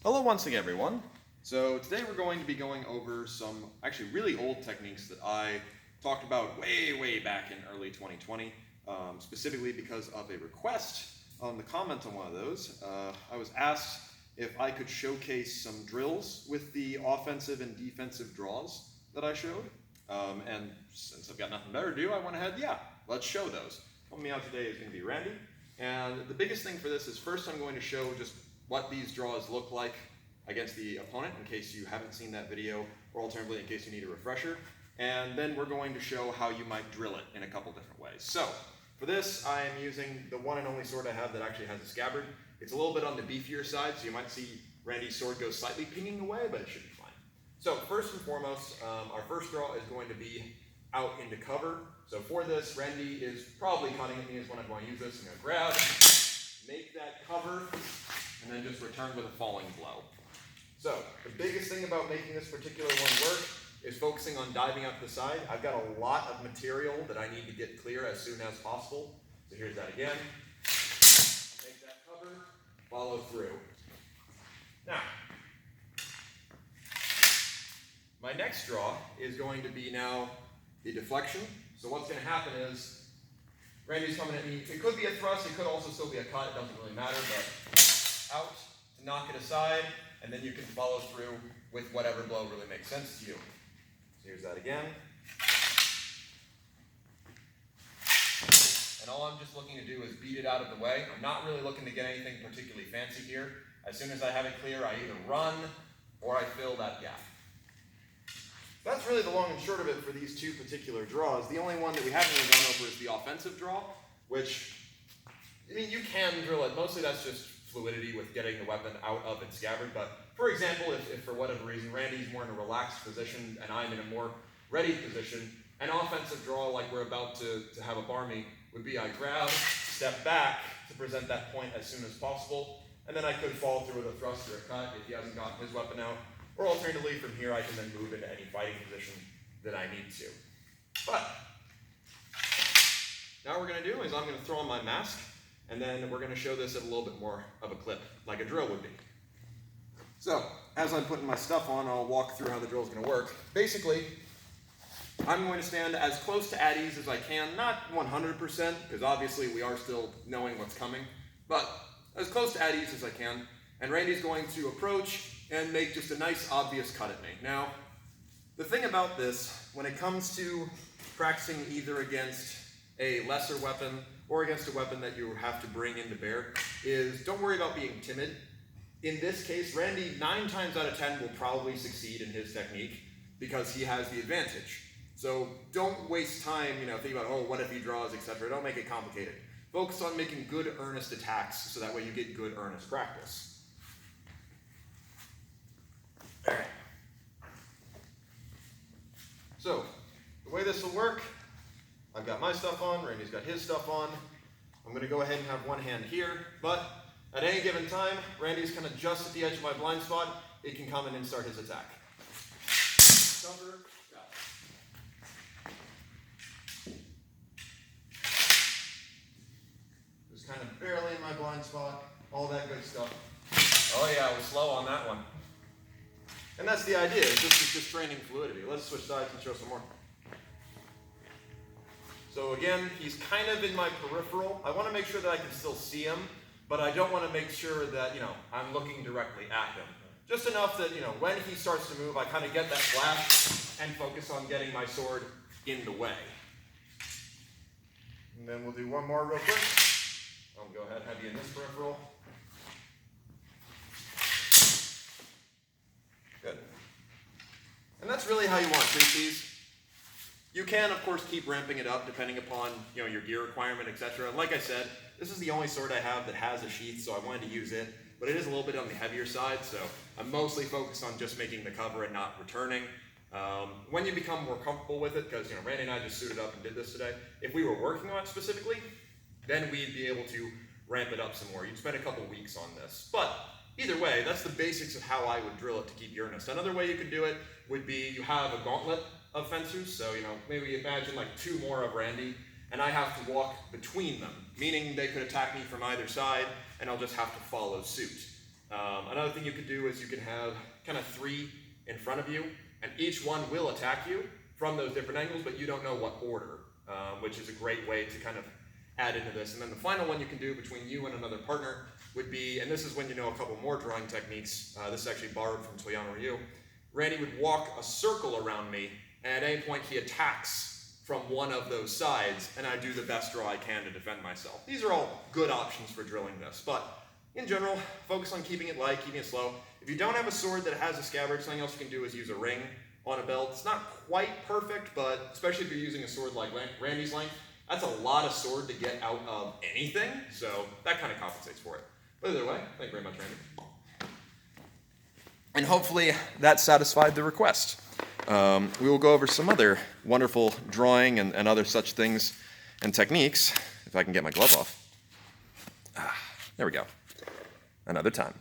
Hello once again, everyone. So today we're going to be going over some actually really old techniques that I talked about way back in early 2020, specifically because of a request on the comment on one of those. I was asked if I could showcase some drills with the offensive and defensive draws that I showed. And since I've got nothing better to do, I went ahead, let's show those. Helping me out today is going to be Randy. And the biggest thing for this is first I'm going to show just what these draws look like against the opponent in case you haven't seen that video, or alternatively in case you need a refresher. And then we're going to show how you might drill it in a couple different ways. So for this, I am using the one and only sword I have that actually has a scabbard. It's a little bit on the beefier side, so you might see Randy's sword go slightly pinging away, but it should be fine. So first and foremost, our first draw is going to be out into cover. So for this, Randy is probably cutting at me is when I'm going to use this. I'm going to grab, make that cover, and then just return with a falling blow. So the biggest thing about making this particular one work is focusing on diving out to the side. I've got a lot of material that I need to get clear as soon as possible. So here's that again. Make that cover, follow through. Now, my next draw is going to be now the deflection. So what's going to happen is Randy's coming at me. It could be a thrust, it could also still be a cut, it doesn't really matter, but out to knock it aside, and then you can follow through with whatever blow really makes sense to you. So here's that again. And all I'm just looking to do is beat it out of the way. I'm not really looking to get anything particularly fancy here. As soon as I have it clear, I either run or I fill that gap. That's really the long and short of it for these two particular draws. The only one that we haven't really gone over is the offensive draw, which, I mean, you can drill it. Mostly that's just fluidity with getting the weapon out of its scabbard. But for example, if for whatever reason Randy's more in a relaxed position and I'm in a more ready position, an offensive draw like we're about to have a barmy would be I grab, step back to present that point as soon as possible, and then I could fall through with a thrust or a cut if he hasn't gotten his weapon out. Or alternatively, from here, I can then move into any fighting position that I need to. But now what we're going to do is I'm going to throw on my mask, and then we're going to show this at a little bit more of a clip, like a drill would be. So, as I'm putting my stuff on, I'll walk through how the drill is going to work. Basically, I'm going to stand as close to at ease as I can, not 100%, because obviously we are still knowing what's coming, but as close to at ease as I can, and Randy's going to approach and make just a nice obvious cut at me. Now, the thing about this, when it comes to practicing either against a lesser weapon or against a weapon that you have to bring into bear, is don't worry about being timid. In this case, Randy 9 times out of 10 will probably succeed in his technique because he has the advantage. So don't waste time, thinking about, oh, what if he draws, etc. Don't make it complicated. Focus on making good, earnest attacks so that way you get good, earnest practice. Alright. So, the way this will work, I've got my stuff on, Randy's got his stuff on. I'm going to go ahead and have one hand here, but at any given time, Randy's kind of just at the edge of my blind spot. It can come in and start his attack. Cover, got it. Just kind of barely in my blind spot, all that good stuff. Oh yeah, I was slow on that one. And that's the idea, this is just training fluidity. Let's switch sides and show some more. So again, he's kind of in my peripheral. I want to make sure that I can still see him, but I don't want to make sure that, I'm looking directly at him. Just enough that, when he starts to move, I kind of get that flash and focus on getting my sword in the way. And then we'll do one more real quick. I'll go ahead and have you in this peripheral. Good. And that's really how you want to treat these. You can, of course, keep ramping it up depending upon your gear requirement, etc. Like I said, this is the only sword I have that has a sheath, so I wanted to use it. But it is a little bit on the heavier side, so I'm mostly focused on just making the cover and not returning. When you become more comfortable with it, because Randy and I just suited up and did this today, if we were working on it specifically, then we'd be able to ramp it up some more. You'd spend a couple weeks on this. But either way, that's the basics of how I would drill it to keep earnest. Another way you could do it would be you have a gauntlet of fencers, so maybe imagine like 2 more of Randy, and I have to walk between them, meaning they could attack me from either side, and I'll just have to follow suit. Another thing you could do is you could have kind of 3 in front of you, and each one will attack you from those different angles, but you don't know what order, which is a great way to kind of add into this. And then the final one you can do between you and another partner would be, and this is when you know a couple more drawing techniques, this is actually borrowed from Toyama Ryu. Randy would walk a circle around me, and at any point he attacks from one of those sides, and I do the best draw I can to defend myself. These are all good options for drilling this, but in general, focus on keeping it light, keeping it slow. If you don't have a sword that has a scabbard, something else you can do is use a ring on a belt. It's not quite perfect, but especially if you're using a sword like Randy's length, that's a lot of sword to get out of anything, so that kind of compensates for it. But either way, thank you very much, Randy. And hopefully that satisfied the request. We will go over some other wonderful drawing and other such things and techniques, if I can get my glove off. There we go. Another time.